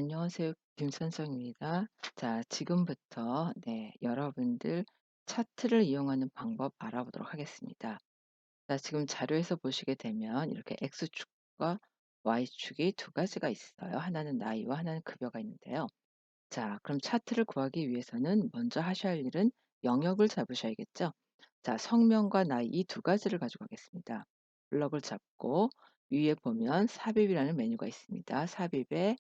안녕하세요. 김선성입니다. 자, 지금부터 여러분들 차트를 이용하는 방법 알아보도록 하겠습니다. 자, 지금 자료에서 보시게 되면 이렇게 X축과 Y축이 두 가지가 있어요. 하나는 나이와 하나는 급여가 있는데요. 자, 그럼 차트를 구하기 위해서는 먼저 하셔야 할 일은 영역을 잡으셔야겠죠. 자, 성명과 나이 이 두 가지를 가지고 가겠습니다. 블럭을 잡고 위에 보면 삽입이라는 메뉴가 있습니다. 삽입에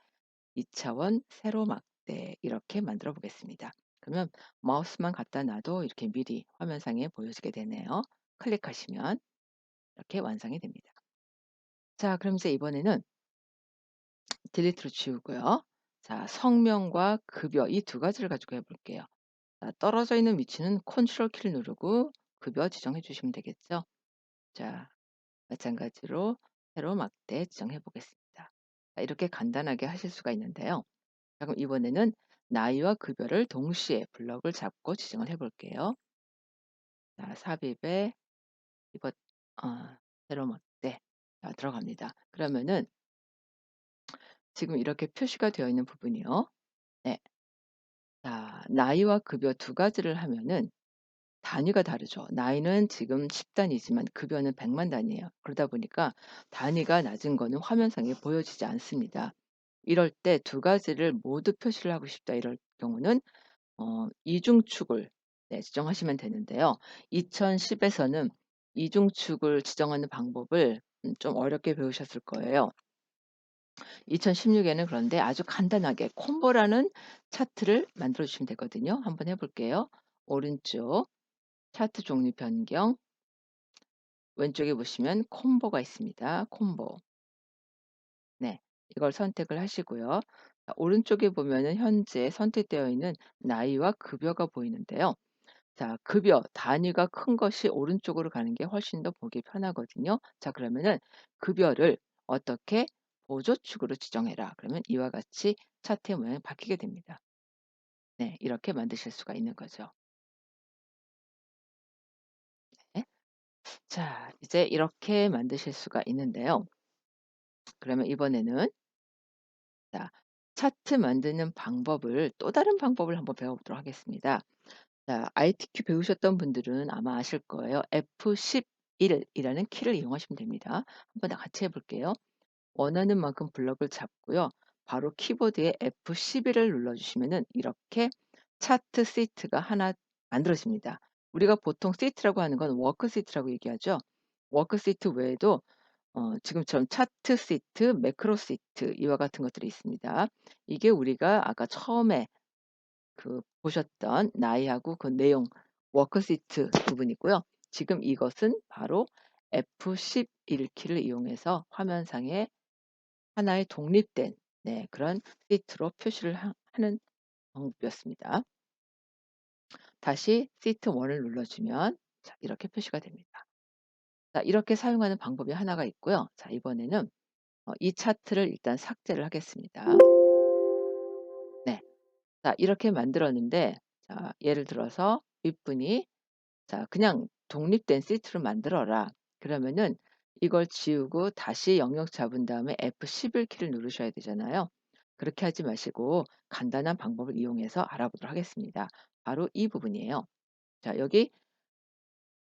2차원 세로 막대 이렇게 만들어 보겠습니다. 그러면 마우스만 갖다 놔도 이렇게 미리 화면상에 보여지게 되네요. 클릭하시면 이렇게 완성이 됩니다. 자, 그럼 이제 이번에는 딜리트로 지우고요. 자, 성명과 급여 이 두 가지를 가지고 해볼게요. 자, 떨어져 있는 위치는 컨트롤 키를 누르고 급여 지정해 주시면 되겠죠. 자, 마찬가지로 세로 막대 지정해 보겠습니다. 자, 이렇게 간단하게 하실 수가 있는데요. 자, 그럼 이번에는 나이와 급여를 동시에 블럭을 잡고 지정을 해 볼게요. 자, 삽입에 이것 세로 막대 자, 들어갑니다. 그러면은 지금 이렇게 표시가 되어 있는 부분이요. 네. 자, 나이와 급여 두 가지를 하면은 단위가 다르죠. 나이는 지금 10 단위지만 급여는 100만 단위예요. 그러다 보니까 단위가 낮은 거는 화면상에 보여지지 않습니다. 이럴 때 두 가지를 모두 표시를 하고 싶다 이럴 경우는 이중축을 지정하시면 되는데요. 2010 에서는 이중축을 지정하는 방법을 좀 어렵게 배우셨을 거예요. 2016 에는 그런데 아주 간단하게 콤보라는 차트를 만들어 주시면 되거든요. 한번 해 볼게요. 오른쪽 차트 종류 변경 왼쪽에 보시면 콤보가 있습니다. 콤보. 네. 이걸 선택을 하시고요. 자, 오른쪽에 보면은 현재 선택되어 있는 나이와 급여가 보이는데요. 자, 급여 단위가 큰 것이 오른쪽으로 가는 게 훨씬 더 보기 편하거든요. 자, 그러면은 급여를 어떻게 보조축으로 지정해라. 그러면 이와 같이 차트의 모양이 바뀌게 됩니다. 네, 이렇게 만드실 수가 있는 거죠. 네. 자, 이제 이렇게 만드실 수가 있는데요. 그러면 이번에는 자, 차트 만드는 방법을 또 다른 방법을 한번 배워보도록 하겠습니다. 자, ITQ 배우셨던 분들은 아마 아실 거예요. F11 이라는 키를 이용하시면 됩니다. 한번 다 같이 해 볼게요. 원하는 만큼 블럭을 잡고요. 바로 키보드에 F11을 눌러 주시면은 이렇게 차트 시트가 하나 만들어집니다. 우리가 보통 시트라고 하는 건 워크 시트라고 얘기하죠. 워크 시트 외에도 지금처럼 차트 시트, 매크로 시트 이와 같은 것들이 있습니다. 이게 우리가 아까 처음에 그 보셨던 나이하고 그 내용 워크시트 부분이고요. 지금 이것은 바로 F11 키를 이용해서 화면상에 하나의 독립된 그런 시트로 표시를 하는 방법이었습니다. 다시 시트 1을 눌러주면 자, 이렇게 표시가 됩니다. 자, 이렇게 사용하는 방법이 하나가 있고요. 자, 이번에는 이 차트를 일단 삭제를 하겠습니다. 네. 자, 이렇게 만들었는데 자, 예를 들어서 윗분이 자, 그냥 독립된 시트로 만들어라. 그러면은 이걸 지우고 다시 영역 잡은 다음에 F11 키를 누르셔야 되잖아요. 그렇게 하지 마시고 간단한 방법을 이용해서 알아보도록 하겠습니다. 바로 이 부분이에요. 자, 여기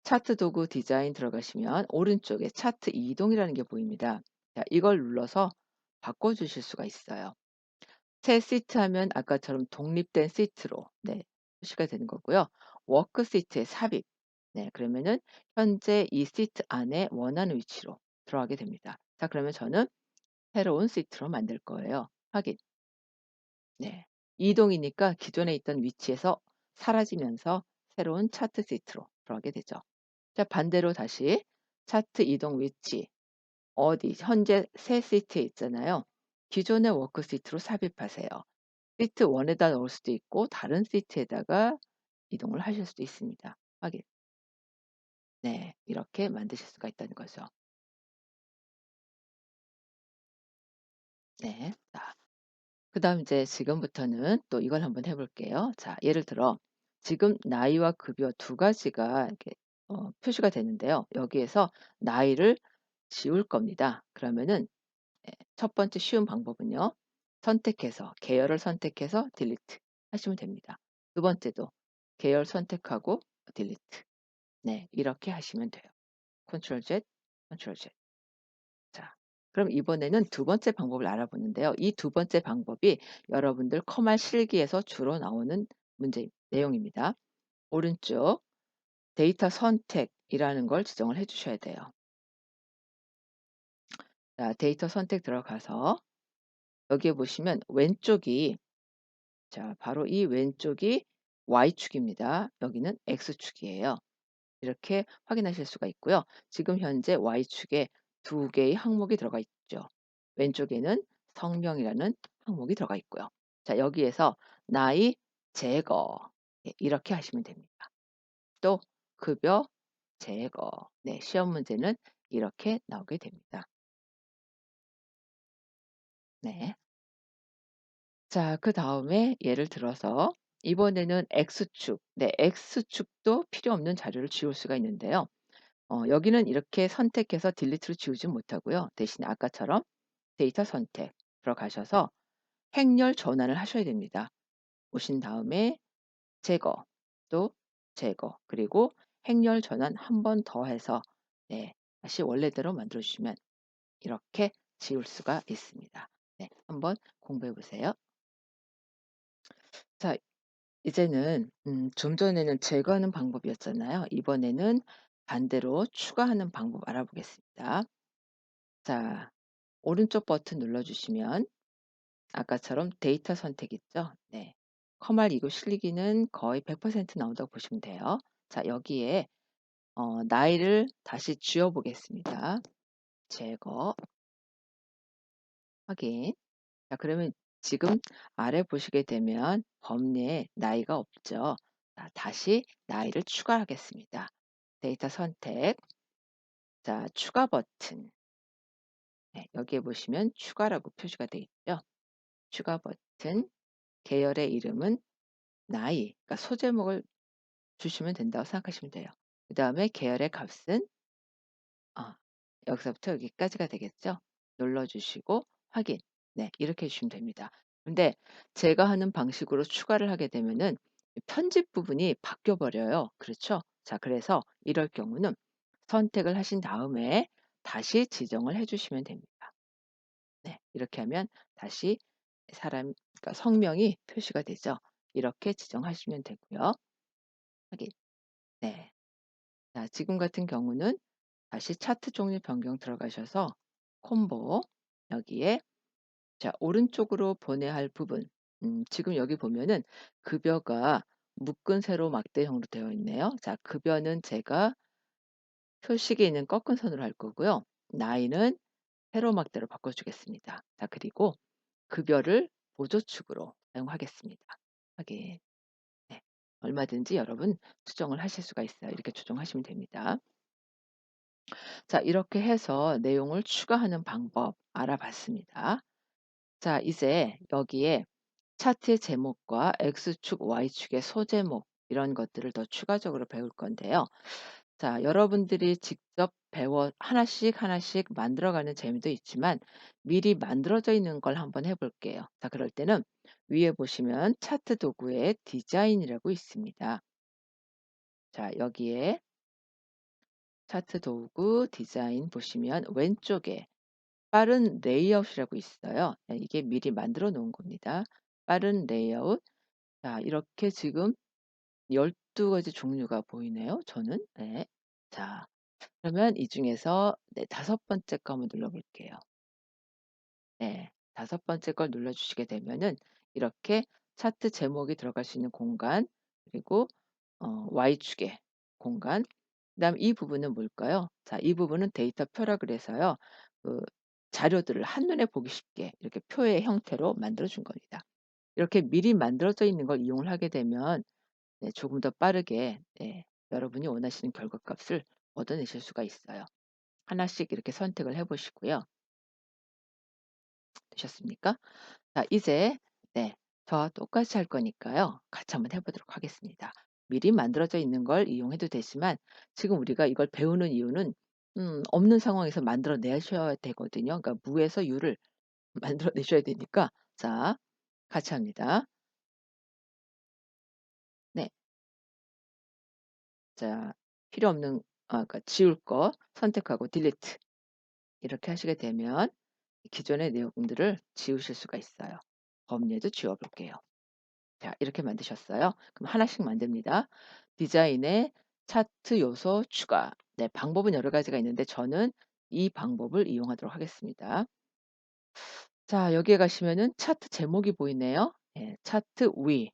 차트 도구 디자인 들어가시면 오른쪽에 차트 이동이라는 게 보입니다. 자, 이걸 눌러서 바꿔 주실 수가 있어요. 새 시트 하면 아까처럼 독립된 시트로 표시가 되는 거고요. 워크 시트에 삽입. 네, 그러면은 현재 이 시트 안에 원하는 위치로 들어가게 됩니다. 자, 그러면 저는 새로운 시트로 만들 거예요. 확인. 네. 이동이니까 기존에 있던 위치에서 사라지면서 새로운 차트 시트로 들어가게 되죠. 자, 반대로 다시 차트 이동 위치 어디 현재 새 시트에 있잖아요. 기존의 워크 시트로 삽입하세요. 시트 1에다 넣을 수도 있고 다른 시트에다가 이동을 하실 수도 있습니다. 확인. 네. 이렇게 만드실 수가 있다는 거죠. 네. 자, 그다음 이제 지금부터는 또 이걸 한번 해 볼게요. 자, 예를 들어 지금 나이와 급여 두 가지가 이렇게 표시가 되는데요. 여기에서 나이를 지울 겁니다. 그러면은 첫 번째 쉬운 방법은요. 선택해서 계열을 선택해서 딜리트 하시면 됩니다. 두 번째도 계열 선택하고 딜리트. 네. 이렇게 하시면 돼요. 컨트롤 Z, 컨트롤 Z. 자, 그럼 이번에는 두 번째 방법을 알아보는데요. 이 두 번째 방법이 여러분들 커말 실기에서 주로 나오는 문제 내용입니다. 오른쪽 데이터 선택이라는 걸 지정을 해 주셔야 돼요. 자, 데이터 선택 들어가서 여기에 보시면 왼쪽이, 자, 바로 이 왼쪽이 Y축입니다. 여기는 X축이에요. 이렇게 확인하실 수가 있고요. 지금 현재 Y축에 두 개의 항목이 들어가 있죠. 왼쪽에는 성명이라는 항목이 들어가 있고요. 자, 여기에서 나이 제거, 예, 이렇게 하시면 됩니다. 또 급여 제거. 네, 시험 문제는 이렇게 나오게 됩니다. 네. 자, 그다음에 예를 들어서 이번에는 X축. 네, X축도 필요 없는 자료를 지울 수가 있는데요. 여기는 이렇게 선택해서 딜리트로 지우지 못하고요. 대신에 아까처럼 데이터 선택 들어가셔서 행렬 전환을 하셔야 됩니다. 오신 다음에 제거, 또 제거, 그리고 행렬 전환 한 번 더 해서, 네, 다시 원래대로 만들어 주시면 이렇게 지울 수가 있습니다. 네, 한번 공부해 보세요. 자, 이제는 좀 전에는 제거하는 방법이었잖아요. 이번에는 반대로 추가하는 방법 알아보겠습니다. 자, 오른쪽 버튼 눌러주시면 아까처럼 데이터 선택 있죠? 네. 커말 이거 실리기는 거의 100% 나온다고 보시면 돼요. 자, 여기에 나이를 다시 지워 보겠습니다. 제거, 확인. 자, 그러면 지금 아래 보시게 되면 범위에 나이가 없죠. 자, 다시 나이를 추가하겠습니다. 데이터 선택. 자, 추가 버튼. 네, 여기에 보시면 추가라고 표시가 되어 있죠. 추가 버튼. 계열의 이름은 나이, 그러니까 소제목을 주시면 된다고 생각하시면 돼요. 그다음에 계열의 값은 어 여기서부터 여기까지가 되겠죠. 눌러 주시고 확인. 네, 이렇게 해 주시면 됩니다. 근데 제가 하는 방식으로 추가를 하게 되면은 편집 부분이 바뀌어 버려요. 그렇죠? 자, 그래서 이럴 경우는 선택을 하신 다음에 다시 지정을 해 주시면 됩니다. 네. 이렇게 하면 다시 그러니까 성명이 표시가 되죠. 이렇게 지정하시면 되고요. 확인. 네. 자, 지금 같은 경우는 다시 차트 종류 변경 들어가셔서 콤보 여기에, 자, 오른쪽으로 보내야 할 부분, 지금 여기 보면은 급여가 묶은 세로 막대형으로 되어 있네요. 자, 급여는 제가 표식에 있는 꺾은 선으로 할 거고요. 나이는 세로 막대로 바꿔 주겠습니다. 자, 그리고 급여를 보조축으로 사용하겠습니다. 확인. 네. 얼마든지 여러분 수정을 하실 수가 있어요. 이렇게 조정하시면 됩니다. 자, 이렇게 해서 내용을 추가하는 방법 알아봤습니다. 자, 이제 여기에 차트의 제목과 X축, Y축의 소제목 이런 것들을 더 추가적으로 배울 건데요. 자, 여러분들이 직접 배워 하나씩 하나씩 만들어가는 재미도 있지만 미리 만들어져 있는 걸 한번 해 볼게요. 자, 그럴 때는 위에 보시면 차트 도구에 디자인이라고 있습니다. 자, 여기에 차트 도구 디자인 보시면 왼쪽에 빠른 레이아웃이라고 있어요. 네, 이게 미리 만들어 놓은 겁니다. 빠른 레이아웃. 자, 이렇게 지금 12 가지 종류가 보이네요, 저는. 네. 자, 그러면 이 중에서 네, 다섯 번째 거 한번 눌러 볼게요. 네. 다섯 번째 걸 눌러 주시게 되면은 이렇게 차트 제목이 들어갈 수 있는 공간, 그리고 Y축의 공간, 그다음 이 부분은 뭘까요? 자, 이 부분은 데이터표라 그래서요. 그 자료들을 한눈에 보기 쉽게 이렇게 표의 형태로 만들어 준 겁니다. 이렇게 미리 만들어져 있는 걸 이용을 하게 되면 네, 조금 더 빠르게, 네, 여러분이 원하시는 결과값을 얻어내실 수가 있어요. 하나씩 이렇게 선택을 해 보시고요. 되셨습니까? 자, 이제 네, 저와 똑같이 할 거니까요. 같이 한번 해 보도록 하겠습니다. 미리 만들어져 있는 걸 이용해도 되지만 지금 우리가 이걸 배우는 이유는 없는 상황에서 만들어 내셔야 되거든요. 그러니까 무에서 유를 만들어 내셔야 되니까 자, 같이 합니다. 네. 자, 필요 없는 그러니까 지울 거 선택하고 딜리트 이렇게 하시게 되면 기존의 내용들을 지우실 수가 있어요. 범례도 지워 볼게요. 자, 이렇게 만드셨어요. 그럼 하나씩 만듭니다. 디자인에 차트 요소 추가. 네, 방법은 여러 가지가 있는데 저는 이 방법을 이용하도록 하겠습니다. 자, 여기에 가시면은 차트 제목이 보이네요. 예, 차트 위.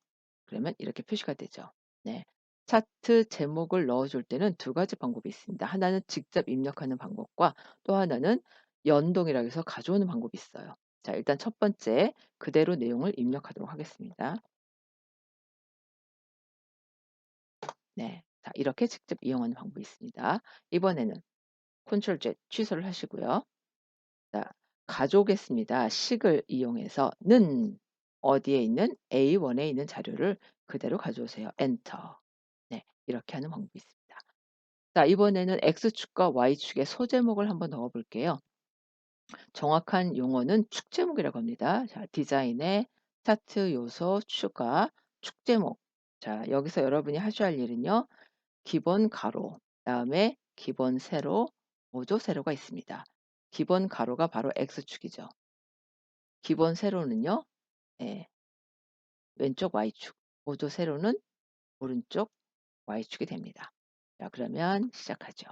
그러면 이렇게 표시가 되죠. 네. 차트 제목을 넣어 줄 때는 두 가지 방법이 있습니다. 하나는 직접 입력하는 방법과 또 하나는 연동이라고 해서 가져오는 방법이 있어요. 자, 일단 첫 번째 그대로 내용을 입력하도록 하겠습니다. 네. 자, 이렇게 직접 이용하는 방법이 있습니다. 이번에는 컨트롤 Z 취소를 하시고요. 자, 가져오겠습니다. 식을 이용해서 는 어디에 있는 A1에 있는 자료를 그대로 가져오세요. 엔터. 네. 이렇게 하는 방법이 있습니다. 자, 이번에는 X축과 Y축의 소제목을 한번 넣어 볼게요. 정확한 용어는 축제목이라고 합니다. 자, 디자인에 차트 요소 추가 축제목. 자, 여기서 여러분이 하셔야 할 일은요. 기본 가로, 그다음에 기본 세로, 보조 세로가 있습니다. 기본 가로가 바로 X축이죠. 기본 세로는요. 예, 왼쪽 Y축, 보조 세로는 오른쪽 Y축이 됩니다. 자, 그러면 시작하죠.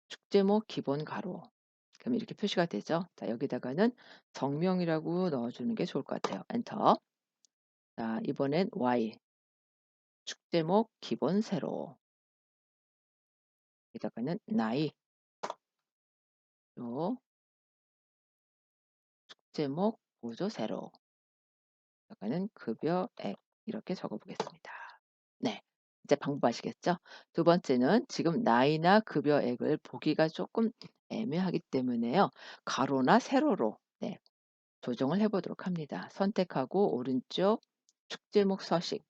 축제목 기본 가로. 그럼 이렇게 표시가 되죠. 자, 여기다가는 정명이라고 넣어 주는 게 좋을 것 같아요. 엔터. 자, 이번엔 Y 축제목 기본 세로. 여기다가는 나이 요 축제목 보조 세로. 여기다가는 급여액 이렇게 적어 보겠습니다. 네. 이제 방법 아시겠죠? 두 번째는 지금 나이나 급여액을 보기가 조금 애매하기 때문에요. 가로나 세로로 네, 조정을 해 보도록 합니다. 선택하고 오른쪽 축제목 서식.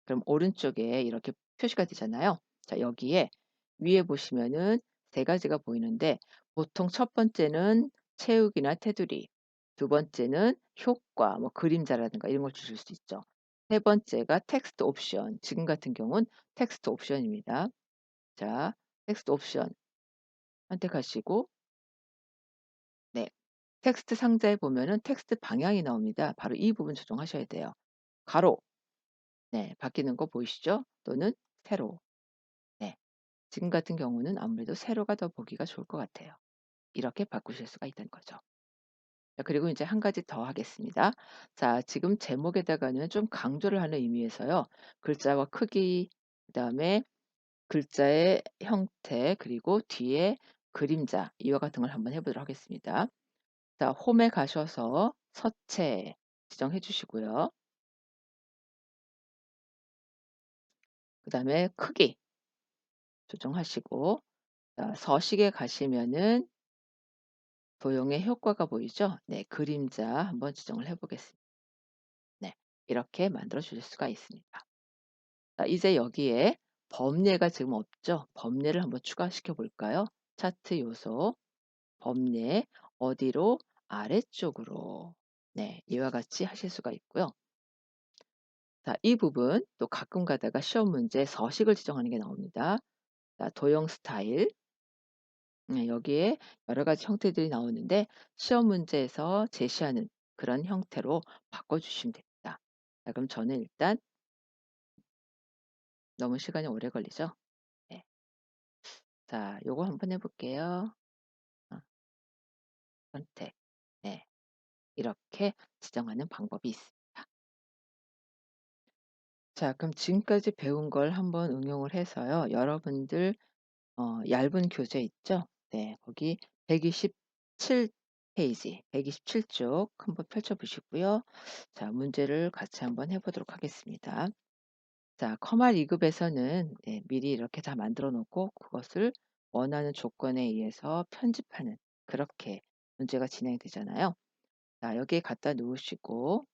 그럼 오른쪽에 이렇게 표시가 되잖아요. 자, 여기에 위에 보시면은 세 가지가 보이는데 보통 첫 번째는 채우기나 테두리, 두 번째는 효과, 뭐 그림자라든가 이런 걸 주실 수 있죠. 세 번째가 텍스트 옵션. 지금 같은 경우는 텍스트 옵션입니다. 자, 텍스트 옵션 선택하시고 네. 텍스트 상자에 보면은 텍스트 방향이 나옵니다. 바로 이 부분 조정하셔야 돼요. 가로. 네. 바뀌는 거 보이시죠? 또는 세로. 네. 지금 같은 경우는 아무래도 세로가 더 보기가 좋을 것 같아요. 이렇게 바꾸실 수가 있다는 거죠. 자, 그리고 이제 한 가지 더 하겠습니다. 자, 지금 제목에다가는 좀 강조를 하는 의미에서요. 글자와 크기, 그다음에 글자의 형태, 그리고 뒤에 그림자 이와 같은 걸 한번 해 보도록 하겠습니다. 자, 홈에 가셔서 서체 지정해 주시고요. 그다음에 크기 조정하시고 자, 서식에 가시면은 도형의 효과가 보이죠? 네. 그림자 한번 지정을 해 보겠습니다. 네. 이렇게 만들어 주실 수가 있습니다. 자, 이제 여기에 범례가 지금 없죠? 범례를 한번 추가시켜 볼까요? 차트 요소, 범례 어디로? 아래쪽으로. 네. 이와 같이 하실 수가 있고요. 자, 이 부분 또 가끔 가다가 시험 문제 서식을 지정하는 게 나옵니다. 자, 도형 스타일. 네, 여기에 여러 가지 형태들이 나오는데 시험 문제에서 제시하는 그런 형태로 바꿔주시면 됩니다. 자, 그럼 저는 일단 너무 시간이 오래 걸리죠? 네. 자, 요거 한번 해볼게요. 어, 선택. 네. 이렇게 지정하는 방법이 있습니다. 자, 그럼 지금까지 배운 걸 한번 응용을 해서요. 여러분들 얇은 교재 있죠? 네. 거기 127 페이지, 127쪽 한번 펼쳐 보시고요. 자, 문제를 같이 한번 해 보도록 하겠습니다. 자, 커마 리급에서는 네, 미리 이렇게 다 만들어 놓고 그것을 원하는 조건에 의해서 편집하는 그렇게 문제가 진행되잖아요. 자, 여기에 갖다 놓으시고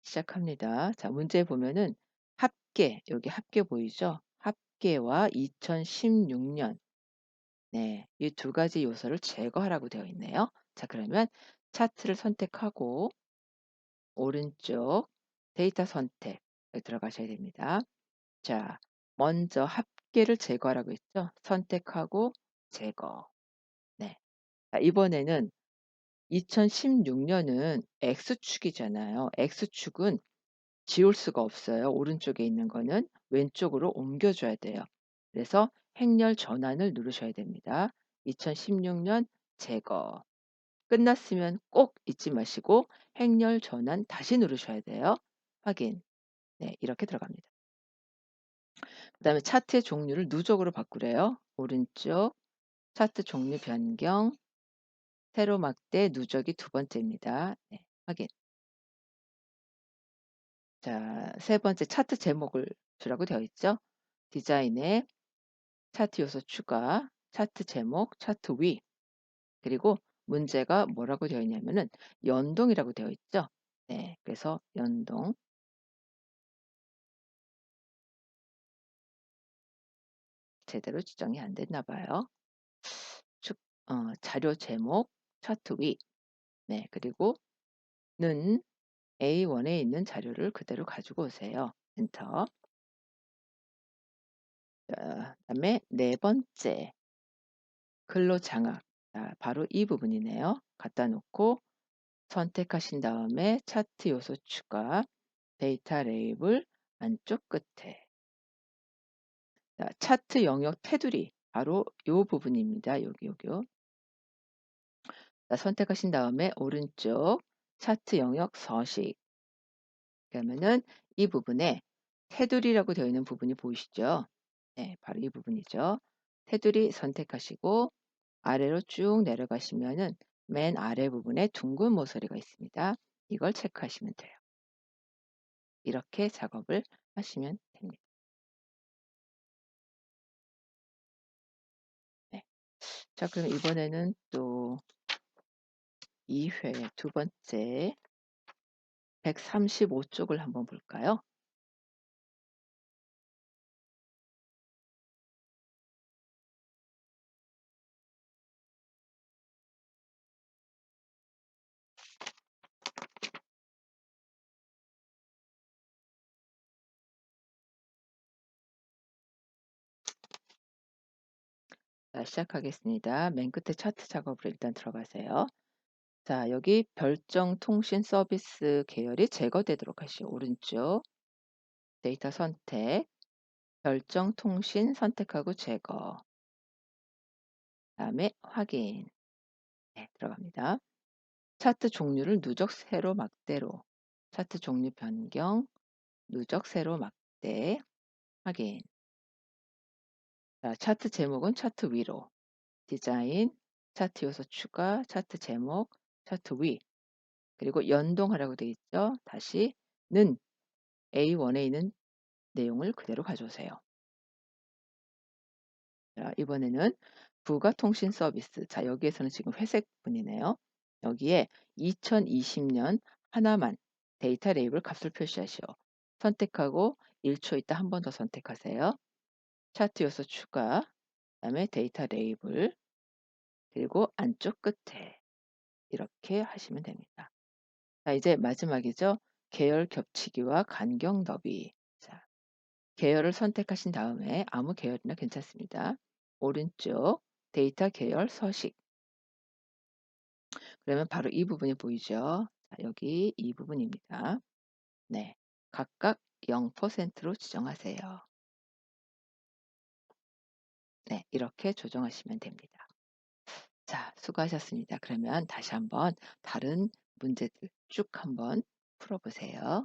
시작합니다. 자, 문제 보면은 합계, 여기 합계 보이죠? 합계와 2016년 네. 이 두 가지 요소를 제거하라고 되어 있네요. 자, 그러면 차트를 선택하고 오른쪽 데이터 선택에 들어가셔야 됩니다. 자, 먼저 합계를 제거하라고 했죠. 선택하고 제거. 네. 자, 이번에는 2016 년은 X축이잖아요. X축은 지울 수가 없어요. 오른쪽에 있는 거는 왼쪽으로 옮겨 줘야 돼요. 그래서 행렬 전환을 누르셔야 됩니다. 2016년 제거. 끝났으면 꼭 잊지 마시고 행렬 전환 다시 누르셔야 돼요. 확인. 네, 이렇게 들어갑니다. 그다음에 차트의 종류를 누적으로 바꾸래요. 오른쪽 차트 종류 변경, 세로 막대 누적이 두 번째입니다. 네, 확인. 자, 세 번째 차트 제목을 주라고 되어 있죠. 디자인에 차트 요소 추가, 차트 제목, 차트 위, 그리고 문제가 뭐라고 되어 있냐면은 연동이라고 되어 있죠. 네, 그래서 연동 제대로 지정이 안 됐나 봐요. 축 자료 제목, 차트 위. 네, 그리고 는 A1에 있는 자료를 그대로 가지고 오세요. 엔터. 자, 그다음에 네 번째 근로 장악. 자, 바로 이 부분이네요. 갖다 놓고 선택하신 다음에 차트 요소 추가, 데이터 레이블 안쪽 끝에. 자, 차트 영역 테두리 바로 요 부분입니다. 여기요. 자, 선택하신 다음에 오른쪽 차트 영역 서식. 그러면은 이 부분에 테두리라고 되어 있는 부분이 보이시죠? 네, 바로 이 부분이죠. 테두리 선택하시고 아래로 쭉 내려가시면은 맨 아래 부분에 둥근 모서리가 있습니다. 이걸 체크하시면 돼요. 이렇게 작업을 하시면 됩니다. 네. 자, 그럼 이번에는 또 2회 두 번째 135 쪽을 한번 볼까요? 자, 시작하겠습니다. 맨 끝에 차트 작업으로 일단 들어가세요. 자, 여기 별정 통신 서비스 계열이 제거되도록 하시오. 오른쪽 데이터 선택, 별정 통신 선택하고 제거. 그다음에 확인. 네, 들어갑니다. 차트 종류를 누적 세로 막대로. 차트 종류 변경, 누적 세로 막대. 확인. 자, 차트 제목은 차트 위로. 디자인, 차트 요소 추가, 차트 제목, 차트 위. 그리고 연동하라고 되어 있죠. 다시 는 A1에 있는 내용을 그대로 가져오세요. 자, 이번에는 부가 통신 서비스. 자, 여기에서는 지금 회색 분이네요. 여기에 2020년 하나만 데이터 레이블 값을 표시하시오. 선택하고 1초 있다 한 번 더 선택하세요. 차트 요소 추가, 그다음에 데이터 레이블, 그리고 안쪽 끝에 이렇게 하시면 됩니다. 자, 이제 마지막이죠. 계열 겹치기와 간격 너비. 자, 계열을 선택하신 다음에 아무 계열이나 괜찮습니다. 오른쪽 데이터 계열 서식. 그러면 바로 이 부분이 보이죠. 자, 여기 이 부분입니다. 네. 각각 0%로 지정하세요. 네. 이렇게 조정하시면 됩니다. 자, 수고하셨습니다. 그러면 다시 한번 다른 문제들 쭉 한번 풀어보세요.